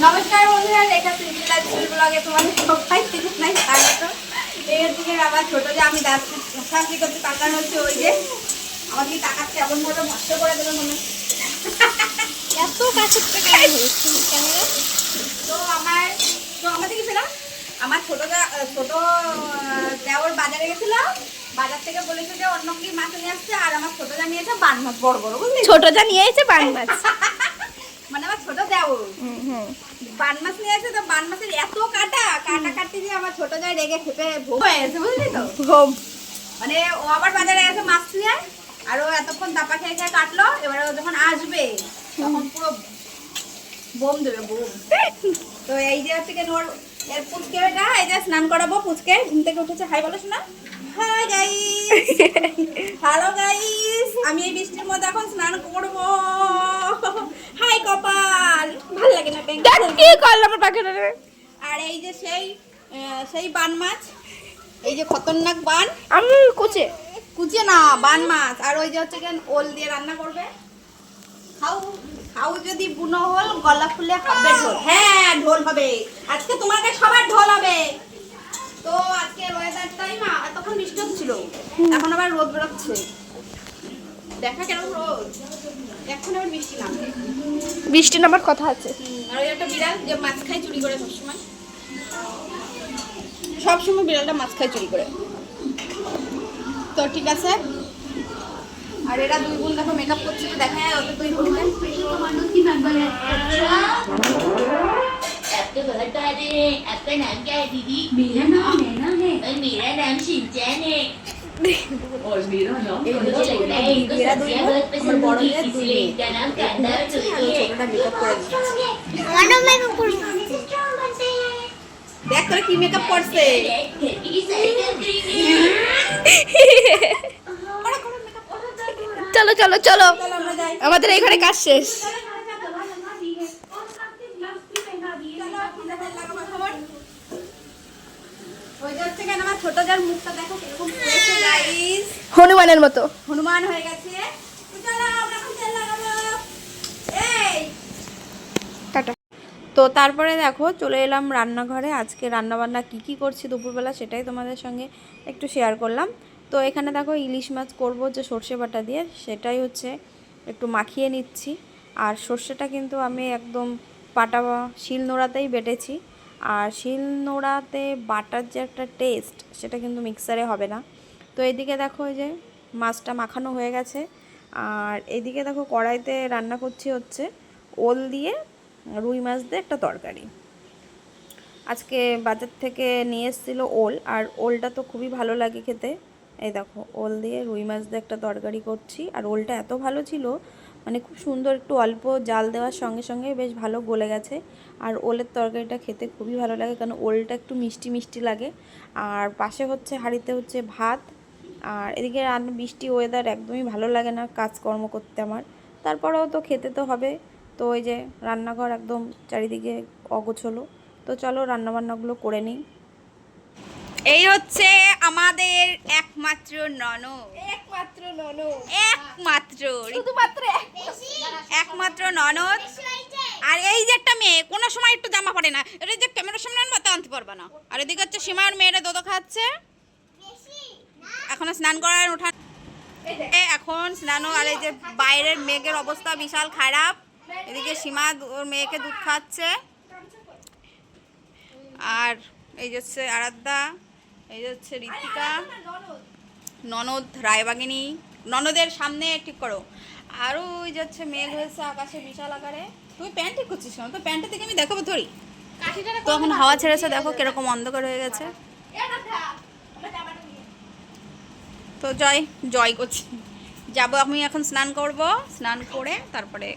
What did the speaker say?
নমস্কার বন্ধুরা, রেখা simple lifestyle ব্লগে তোমাদের সবাইকে জানাই স্বাগত। এর দিকে আমার ছোট যে আমি দাঁত চাকরি করতে তাকানো হচ্ছে, ওই যে আমাকে তাকাচ্ছে এমন ভাবে নষ্ট করে দেবে মনে এত কাছের থেকে ক্যামেরা। তো আমাদের কি ছিল, আমার ছোট দেওর বাজারে গেছিল, বাজার থেকে বলেছে যে অন্য কি মাছ নিয়ে আসছে, আর আমার ছোট যা নিয়েছে বান মাছ, বড় বড় বুঝলি, ছোট যা নিয়ে এসেছে বান মাছ। মানে আমার ছোট দেওর বান মাছ নিয়ে আসে। তো বান মাছের এত কাটা কাটতে দিয়ে আমার ছোট যা রেগে খেপে ভোগ হয়ে গেছে বুঝলি তো। মানে ও আবার বাজারে গেছে মাছ নিয়ে, আর ও এতক্ষণ দাপা খেয়ে খেয়ে কাটলো। এবারে ও যখন আসবে তখন পুরো বোম দেবে, বোম। তো এই যে হচ্ছে কেন ওর এর পুচকে এটা, এই যে স্নান করাবো পুচকে, ঘুম থেকে উঠেছে। হাই বলো শোনা। হাই গাইস, হ্যালো গাইস, আমি এই বৃষ্টির মধ্যে এখন স্নান করবো। হাই কপাল, ভালো লাগে না ব্যাংক কি করলাম আমার পাখিটা রে? আর এই যে সেই বান মাছ, এই যে খতরনাক বান, আমি কুচে না বান মাছ। আর ওই যে হচ্ছে কেন ওল দিয়ে রান্না করবে। খাও যদি বুনো হল, গলা ফুলে হবে ঢোল। হ্যাঁ ঢোল হবে আজকে, তোমাদের সবার ঢোল হবে। তো আজকে ওয়েদারটাই না, এতক্ষণ বৃষ্টি হচ্ছিল, এখন আবার রোদ বেরোচ্ছে। দেখা কেন রোদ, এখন আবার বৃষ্টি নামবে। বৃষ্টি নামার কথা আছে। আর ওই একটা বিড়াল যে মাছ খায় চুরি করে সবসময় বিড়ালটা মাছ খায় চুরি করে। তো ঠিক আছে। আর এরা দুই বোন দেখো মেকআপ করছে, তো দেখা যায় ওদের দুই বোনকে। आपका बर्थडे है, आपका नाम क्या है दीदी? मेरा नाम नैना है और मेरा नाम शिनचैन है। और मेरा नाम मुझे लगता है इनको सब्जियां बहुत पसंद होगी, इसलिए इनका नाम कांदा और चोरी है। मेकअप করে দিচ্ছে। দেখ তোরা কি মেকআপ করছে। घर की सारी कर देंगे। চলো চলো চলো, চলো আমরা যাই। আমাদের এই ঘরে কাজ শেষ। ওই যে হচ্ছে কেন আমার ছোট যার মুখটা দেখো কিরকম হয়েছে গাইস, হনুমানের মতো। হনুমান হয়ে গেছে। তো চলো আমরা এখন তেল লাগাবো। এই টাটা। তো তারপরে দেখো চলে এলাম রান্নাঘরে। আজকে রান্নাবান্না কি করছি দুপুরবেলা সেটাই তোমাদের সঙ্গে একটু শেয়ার করলাম। তো এখানে দেখো ইলিশ মাছ করব যে সর্ষে বাটা দিয়ে, সেটাই হচ্ছে একটু মাখিয়ে নিচ্ছি। আর সর্ষেটা কিন্তু আমি একদম বাটা শিল নোড়াতেই বেটেছি। আর শিল নোড়াতে বাটার যে একটা টেস্ট, সেটা কিন্তু মিক্সারে হবে না। তো এদিকে দেখো এই যে মাছটা মাখানো হয়ে গেছে। আর এদিকে দেখো কড়াইতে রান্না করছি হচ্ছে ওল দিয়ে রুই মাছ দিয়ে একটা তরকারি। আজকে বাজার থেকে নিয়ে এসেছিলো ওল, আর ওলটা তো খুবই ভালো লাগে খেতে। এই দেখো ওল দিয়ে রুই মাছ দিয়ে একটা তরকারি করছি। আর ওলটা এত ভালো ছিল, মানে খুব সুন্দর, একটু অল্প জাল দেওয়ার সঙ্গে সঙ্গে বেশ ভালো গলে গেছে। আর ওলের তরকারিটা খেতে খুবই ভালো লাগে, কারণ ওলটা একটু মিষ্টি মিষ্টি লাগে। আর পাশে হচ্ছে হাঁড়িতে হচ্ছে ভাত। আর এদিকে বৃষ্টি ওয়েদার একদমই ভালো লাগে না কাজকর্ম করতে আমার, তারপরেও তো খেতে তো হবে। তো ওই যে রান্নাঘর একদম চারিদিকে অগোছলো। তো চলো রান্নাবান্নাগুলো করে নিই। এই হচ্ছে আমাদের একমাত্র ননদ, একমাত্র ননদ, একমাত্র শুধুমাত্র একমাত্র ননদ। আর এই যে একটা মেয়ে কোনো সময় একটু জামা পড়ে না, এটা যে ক্যামেরার সামনে আনবো তা আনতে পারবে না। আর এদিকে হচ্ছে সীমার মেয়েরা দোদো খাচ্ছে, এখন স্নান করার উঠান এখন স্নানও। আর এই যে বাইরের মেঘের অবস্থা বিশাল খারাপ। এদিকে সীমা ওর মেয়েকে দুধ খাচ্ছে। আর এই যে হচ্ছে আরাধ্যা, এই যে হচ্ছে ঋতিকা, ননদ রায়বাগিনী, ননদের সামনে ঠিক করো। আরও ওই যে হচ্ছে মেঘ হয়েছে আকাশে বিশাল আকারে। তুই প্যান্ট ঠিক করছিস না তো, প্যান্টের থেকে আমি দেখাবো ধরি। তো এখন হাওয়া ছেড়েছে, দেখো কিরকম অন্ধকার হয়ে গেছে। তো জয় করছি, যাবো আমি এখন স্নান করব, স্নান করে তারপরে